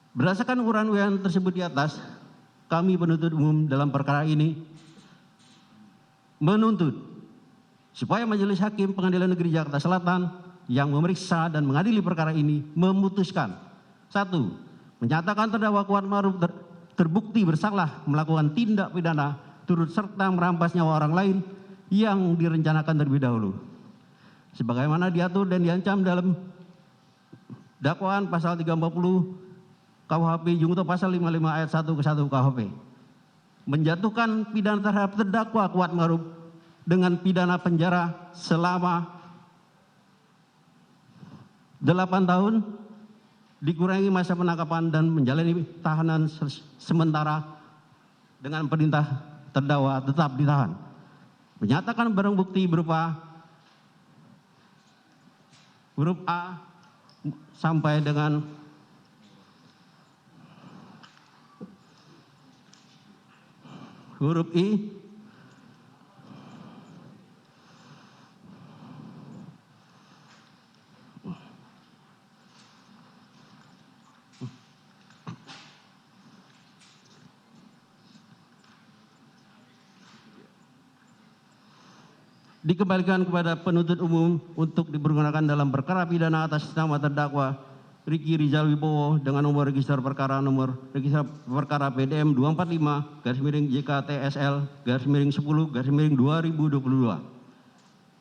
Berdasarkan uraian tersebut di atas, kami penuntut umum dalam perkara ini menuntut supaya Majelis Hakim Pengadilan Negeri Jakarta Selatan yang memeriksa dan mengadili perkara ini memutuskan: 1. Menyatakan terdakwa Kuat Ma'ruf terbukti bersalah melakukan tindak pidana turut serta merampas nyawa orang lain yang direncanakan terlebih dahulu, sebagaimana diatur dan diancam dalam dakwaan pasal 340 KUHP junto pasal 55 ayat 1 ke 1 KUHP. Menjatuhkan pidana terhadap terdakwa Kuat Ma'ruf dengan pidana penjara selama 8 tahun dikurangi masa penangkapan dan menjalani tahanan sementara dengan perintah terdakwa tetap ditahan. Menyatakan barang bukti berupa huruf A sampai dengan huruf I dikembalikan kepada penuntut umum untuk dipergunakan dalam perkara pidana atas nama terdakwa Ricky Rizal Wibowo dengan nomor register perkara PDM 245-JKTSL-10-2022.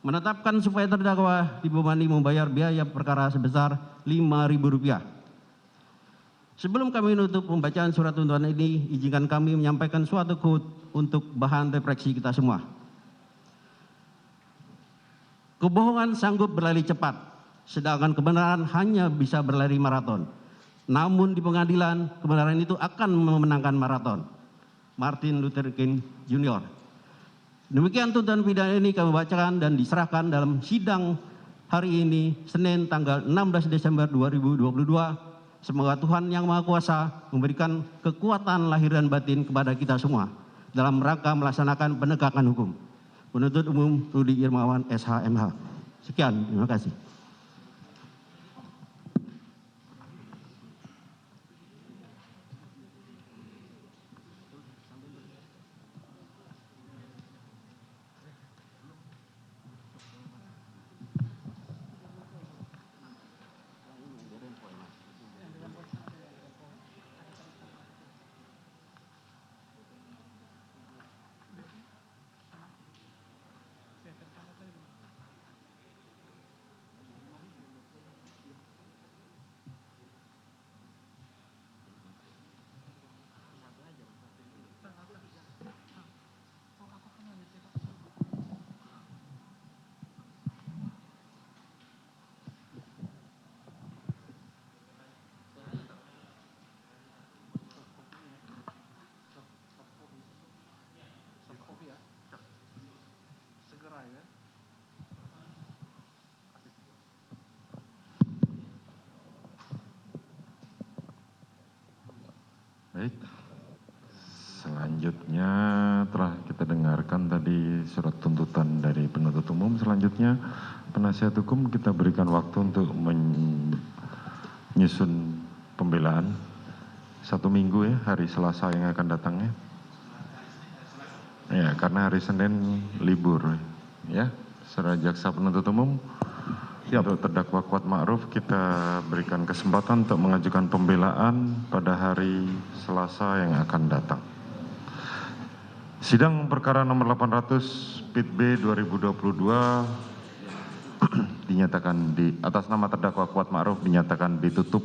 Menetapkan supaya terdakwa dibebani membayar biaya perkara sebesar Rp5.000. Sebelum kami menutup pembacaan surat tuntutan ini, izinkan kami menyampaikan suatu quote untuk bahan refleksi kita semua. Kebohongan sanggup berlari cepat, sedangkan kebenaran hanya bisa berlari maraton. Namun di pengadilan, kebenaran itu akan memenangkan maraton. Martin Luther King Jr. Demikian tuntutan pidana ini kami bacakan dan diserahkan dalam sidang hari ini, Senin tanggal 16 Desember 2022. Semoga Tuhan Yang Maha Kuasa memberikan kekuatan lahir dan batin kepada kita semua dalam rangka melaksanakan penegakan hukum. Penuntut Umum Rudi Irmawan, SH.MH. Sekian, terima kasih. Baik, selanjutnya telah kita dengarkan tadi surat tuntutan dari penuntut umum. Selanjutnya penasihat hukum kita berikan waktu untuk menyusun pembelaan 1 minggu ya, hari Selasa yang akan datang ya. Ya, karena hari Senin libur ya. Saudara jaksa penuntut umum, untuk terdakwa Kuat Ma'ruf kita berikan kesempatan untuk mengajukan pembelaan pada hari Selasa yang akan datang. Sidang perkara nomor 800 PIT B 2022 dinyatakan atas nama terdakwa Kuat Ma'ruf dinyatakan ditutup.